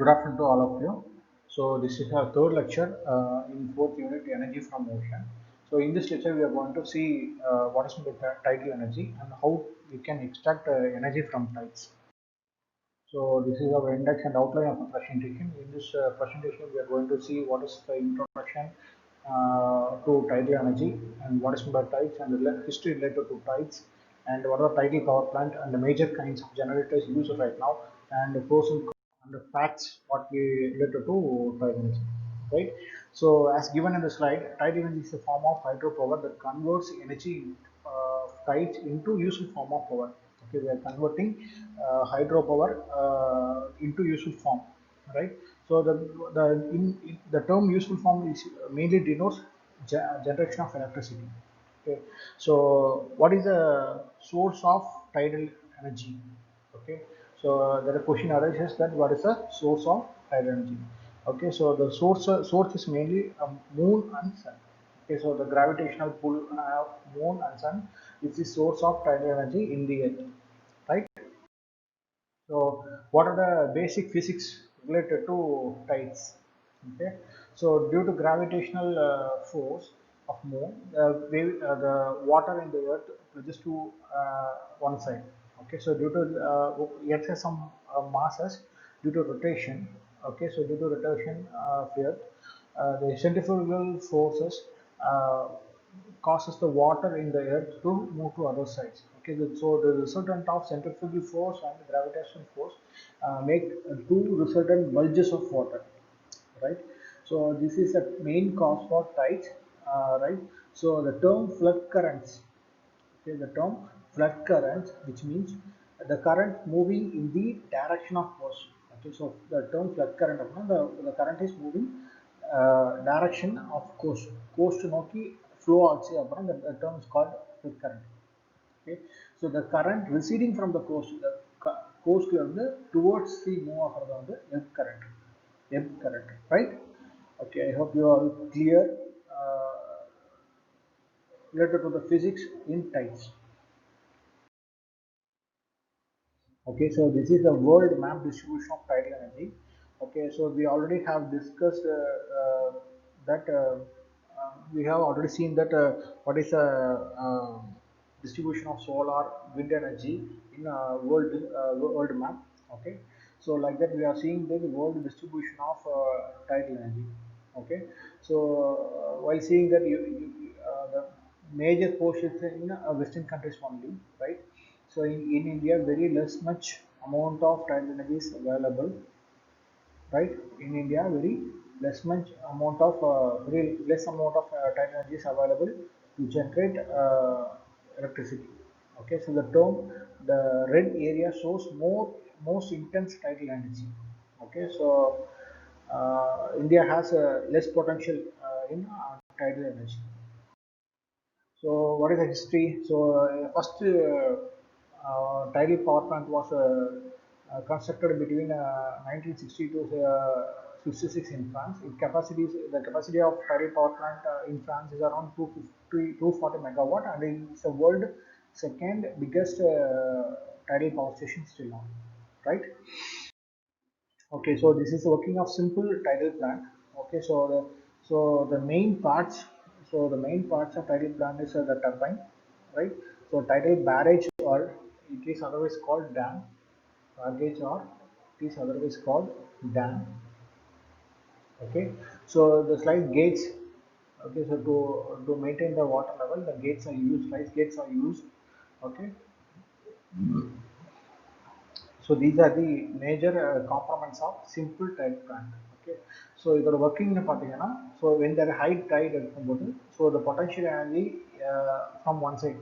Good afternoon to all of you. So this is our third lecture in fourth unit, energy from ocean. So in this lecture, we are going to see what is the tidal energy and how we can extract energy from tides. So this is our index and outline of the presentation. In this presentation, we are going to see what is the introduction to tidal energy and what is the tides and the history related to tides and what are the tidal power plant and the major kinds of generators used right now and the pros and cons and the facts what we related to tidal energy, right? So as given in the slide, tidal energy is a form of hydropower that converts energy tides into useful form of power. Okay, we are converting hydropower into useful form, right? So the term useful form is mainly denotes generation of electricity. Okay, so what is the source of tidal energy? Okay, so the question arises that what is the source of tidal energy? Okay, so the source is mainly moon and sun. Okay, so the gravitational pull of moon and sun is the source of tidal energy in the earth, right? So what are the basic physics related to tides? Okay, so due to gravitational force of moon, the water in the earth pushes to one side. Okay, so due to earth has some masses due to rotation. Okay, so due to rotation of earth, the centrifugal forces uh, causes the water in the earth to move to other sides. Okay, so the resultant of centrifugal force and gravitational force make two resultant bulges of water, right? So this is a main cause for tides, right? So the term flood currents, okay, the term flood currents, which means the current moving in the direction of force. Okay, so the term flood current, the current is moving direction of coast நோக்கி flow ஆச்சு அப்புறம் the term is called flood current. Okay, so the current receding from the coast, the coastல இருந்து towards the move ஆகிறது வந்து ebb current, right? Okay, I hope you are clear uh, related to the physics in tides. Okay, so this is the world map distribution of tidal energy. Okay, so we already have discussed that we have already seen that what is the distribution of solar wind energy in world map. Okay, so like that we are seeing the world distribution of tidal energy. Okay, so while seeing that the major portions in western countries only, right? So in India, very less much amount of tidal energy is available, right? In India, very less much amount of very less amount of tidal energy is available to generate electricity. Okay, so the red area shows most intense tidal energy. Okay, so India has less potential in tidal energy. So what is the history? So first tidal power plant was constructed between 1960 to 66 in France. The capacity of tidal power plant in France is around 250, 240 megawatt, and it's the world second biggest tidal power station still now, right? Okay, so this is working of simple tidal plant. Okay, so the main parts, of tidal plant is the turbine, right? So tidal barrage, or it is otherwise called dam, barrage, or it is otherwise called dam. Okay, so the slide gates. Okay, so to maintain the water level, the gates are used. Slide gates are used. Okay, so these are the major components of simple tide plant. Okay, so இதோட ஒர்க்கிங்னு பார்த்தீங்கன்னா, so when there high tide இருக்கும்போது, so the potential energy from one side,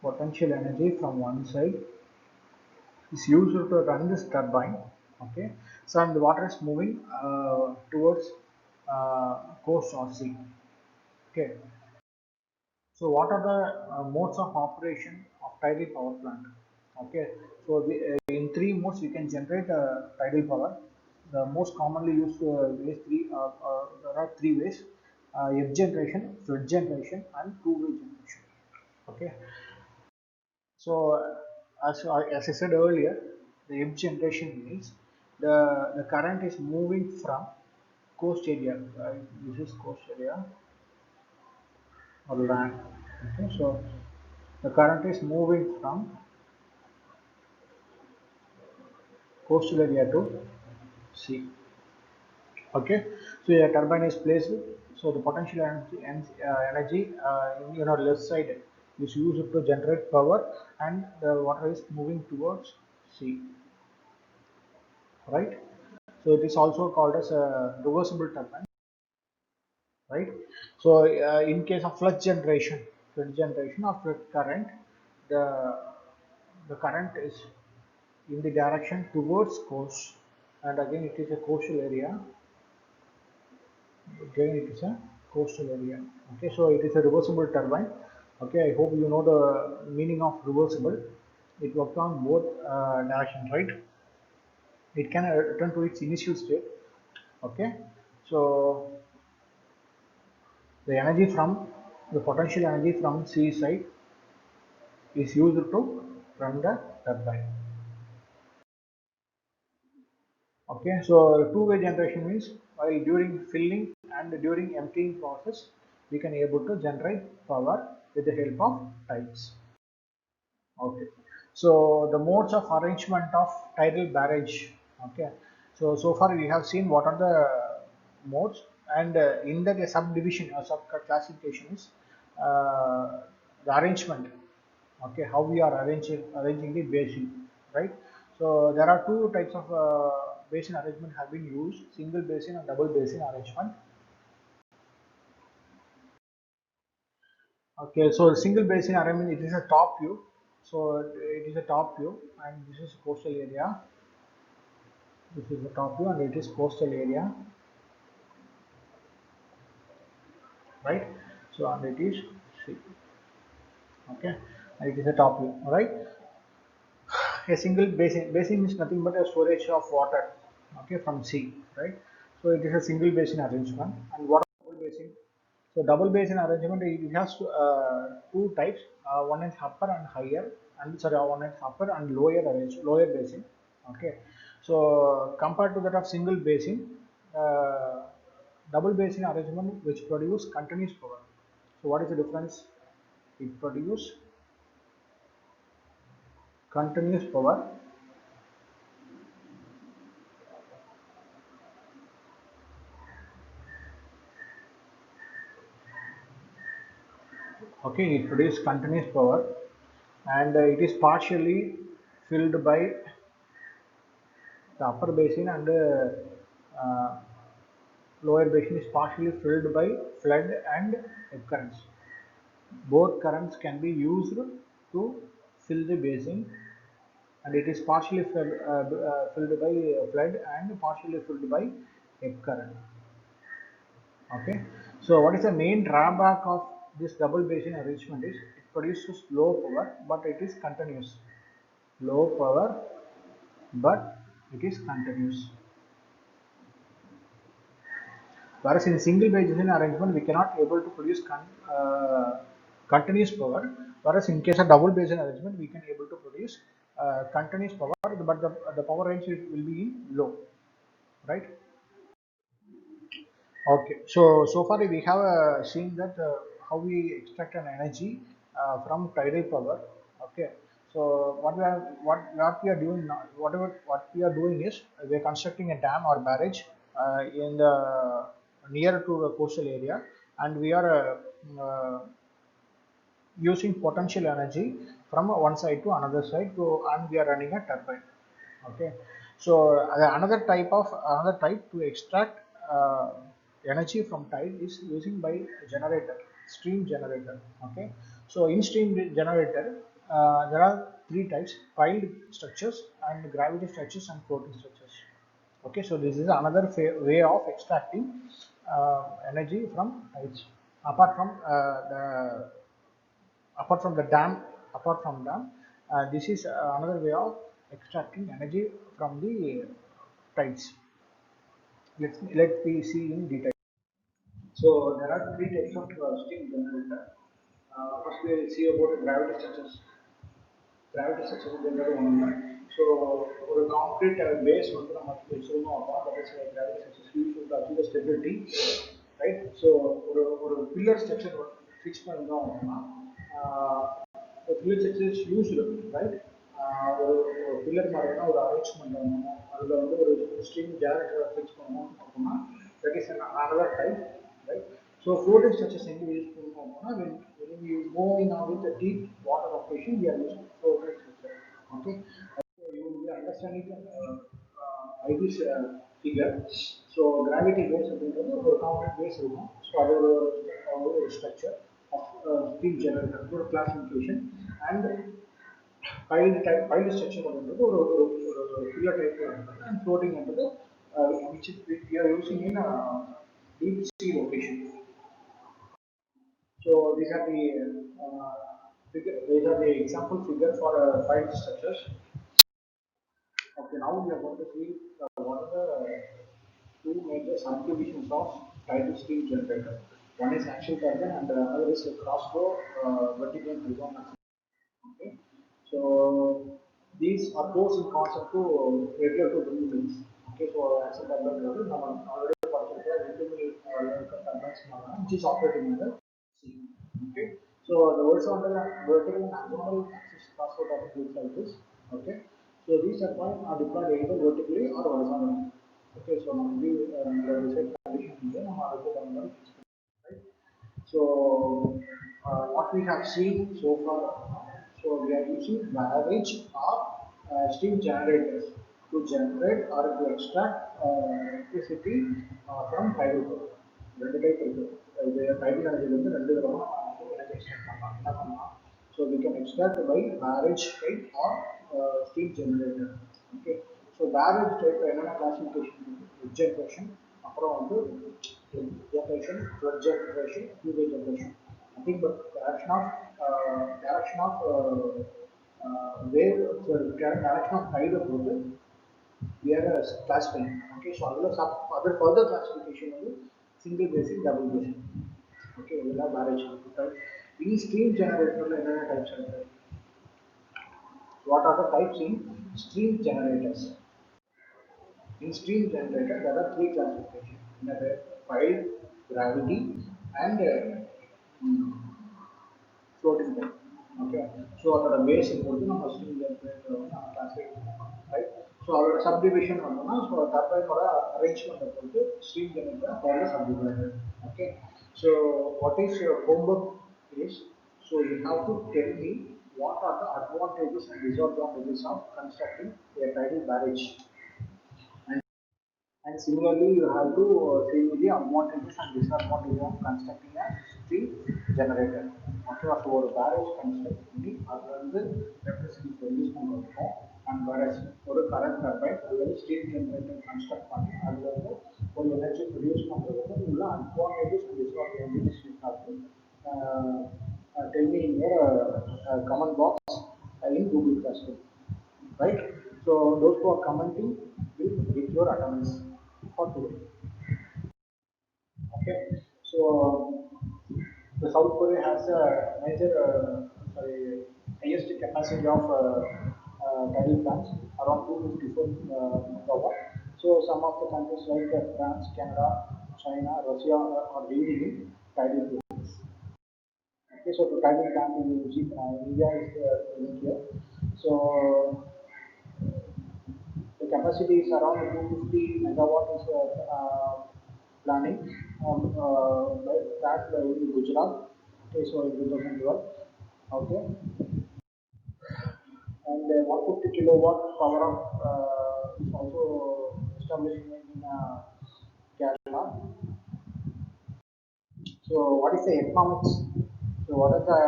potential energy from one side is used to run this turbine. Okay, so and the water is moving towards coast or sea. Okay, so what are the modes of operation of tidal power plant? Okay, so in three modes we can generate tidal power. The most commonly used there are three ways: ebb generation, flood generation, and two-way generation. Okay, so as I said earlier, The ebb generation means the current is moving from coast area. This is coast area or land. Okay, so the current is moving from coastal area to sea. Okay, so a turbine is placed. So the potential energy in your left side is used to generate power, and the water is moving towards sea, right? So it is also called as a reversible turbine, right? So in case of flood generation of flood current, the the current is in the direction towards coast, and again it is a coastal area. Again it is a coastal area. Okay, so it is a reversible turbine. Okay, I hope you know the meaning of reversible. It works on both directions, right? It can return to its initial state. Okay, so the energy from the potential energy from sea side is used to run the turbine. Okay, so two-way generation means while during filling and during emptying process, we can able to generate power with the help of tides. Okay, so the modes of arrangement of tidal barrage. Okay, so far we have seen what are the modes, and in that a subdivision or sub classification is the arrangement. Okay, how we are arranging the basin, right? So there are two types of basin arrangement have been used: single basin and double basin arrangement. Okay, so single basin arrangement, it is a top view. So it is a top view, and this is coastal area. This is the top view, and it is coastal area, right? So and it is sea. Okay, and it is a top view, all right? A single basin is nothing but a storage of water, okay, from sea, right? So it is a single basin arrangement. And what are double basin? So double basin arrangement, it has two types. One is upper and higher, and sorry, one is upper and lower basin. Okay, so compared to that of single basin, uh, double basin arrangement which produce continuous power. So what is the difference? It produce continuous power. Okay, it produces continuous power, and it is partially filled by the upper basin, and lower basin is partially filled by flood and ebb currents. Both currents can be used to fill the basin, and it is partially filled by flood and partially filled by ebb current. Okay, so what is the main drawback of this double basin arrangement is it produces low power, but it is continuous. Low power, but it is continuous. Whereas in single basin arrangement, we cannot able to produce continuous power. Whereas in case of double basin arrangement, we can able to produce continuous power, but the power range will be in low, right? Okay, so far we have seen that how we extract an energy from tidal power. Okay, so what we are doing now, what we are doing is we are constructing a dam or barrage in the near to the coastal area, and we are using potential energy from one side to another side, to and we are running a turbine. Okay, so another type to extract energy from tide is using by generator, stream generator. Okay, so in stream generator there are three types: piled structures and gravity structures and floating structures. Okay, so this is another way of extracting energy from tides, apart from the the dam. This is another way of extracting energy from the tides. Let me see in detail. So there are three types of steam generator. First we will see about gravity structures. Gravity structures generator one. So ஒரு concrete base வந்து நம்ம வச்சிருந்தோம் அப்படின்னா that is gravity structures use to achieve stability, right. So ஒரு ஒரு pillar structure fix பண்ணிட்டோம் அப்படின்னா pillar structure is used, right. ஒரு ஒரு பில்லர் மாதிரியான ஒரு அரேஞ்ச்மெண்ட் பண்ணணும், அதில் வந்து ஒரு ஸ்ட்ரிங் ஜெனரேட்டரை ஃபிக்ஸ் பண்ணணும் அப்படின்னா that is another type, right. So floating structures எங்கே யூஸ் பண்ணுவோம் அப்படின்னா when we moving on with the deep water operation we are using floating structure. Okay, so you will be understanding by this figure. So gravity base அப்படின்றது ஒரு component base இருக்கும். So அது ஒரு structure of steam generator ஒரு classification. And billed structure அப்படின்றது ஒரு ஒரு ஒரு பில்லர் டைப் அண்ட் ஃப்ளோட்டிங் என்றது which we are using in deep sea location. So these are the these are the example figure for pile structures. Okay, now we are going to see what are the two major subdivisions of tidal steam generator. One is axial turbine and another is a crossflow vertical and horizontal. Okay, so these are pros and cons of to regular to do things. Okay, so axial turbine already vertical turbines which is operating in the sea. Okay, so the horizontal and vertical and horizontal axis crossflow turbine looks like this. Okay, so these turbines are deployed either vertically or horizontally. Okay, so now we reset condition here, right? So what we have seen so far, so we are using barrage or steam generators to generate or to extract electricity from tidal power. ரெண்டு type இருக்கு. இது tidal energy வந்து ரெண்டு விதமா energy extract பண்ணலாம். என்ன பண்ணலாம்? So we can extract by barrage type or steam generator. Okay. So barrage type என்னென்ன classification இருக்கு? Generation, அப்புறம் வந்து generation, flood generation, fluid generation. Nothing but direction of wave, direction of tide பொறுத்து we are classifying. Okay, so other further classification வந்து single basin, double basin. Okay, இதெல்லாம் barrage. Right? In steam generator என்னென்ன types இருக்கு? What are the types in steam generators? In steam generator, there are three classifications: another pile, gravity, and floating point. Okay, so அதோட base பொறுத்து நம்ம steam generator நம்ம classify பண்ணலாம், right? So அதோட subdivision வந்தோம்னா so டர்பைனோட arrangement பொறுத்து steam generator அதோட subdivided. Okay, so what is your homework is, so you have to tell me what are the advantages and disadvantages of constructing a tidal barrage. And similarly, you have to see the advantages and disadvantages of constructing a steam generator. Okay, so ஒரு barrage construct பண்ணி அது வந்து electricity produce பண்ணிருக்கோம். And whereas ஒரு current turbine அல்லது steam generator construct பண்ணி அது வந்து ஒரு energy produce பண்றதுக்கு உள்ள advantages and disadvantages you have to tell me in your comment box in Google Classroom. Right? So those who are commenting will get your attendance for today. Okay. So the South Korea has a major, highest capacity of tidal plants around 254 megawatt. So some of the countries like France, Canada, China, Russia are leading in tidal plants. Okay, so the tidal plant in India is here. So the capacity is around 250 megawatt is planning that in Gujarat. Okay, so in 2012. Okay, and 150 kilowatt power of is also established in Kerala. So what is the economics? So what is the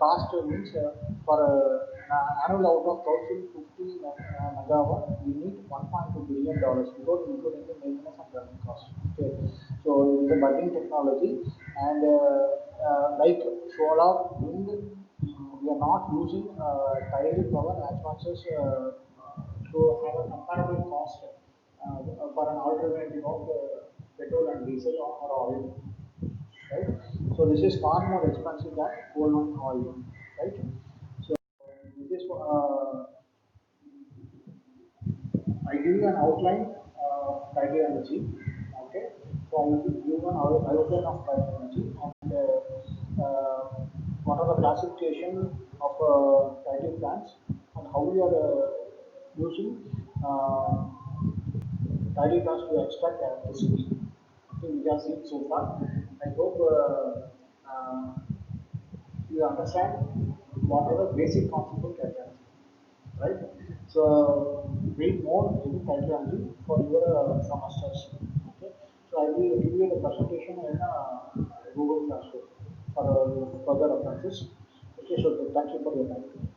cost means for annual out of 1050 megawatt, we need $1.2 billion without including the maintenance and running cost. Okay, so it's a budding technology, and like solar, wind, we are not using tidal power as much as to have a comparable cost for an alternative of petrol and diesel or oil. Right? So this is far more expensive than coal and oil, right? So this is give you an outline of tidal energy. Okay, so I will give you an outline of tidal energy and what are the classification of tidal plants and how we are using uh, tidal plants to extract electricity. Okay, we have seen so far. I hope you understand what are the basic concepts of tidal energy, right? So read more in psychology for your semesters. Okay. So I will give you the presentation in Google Classroom for further references. Okay. So thank you for your time.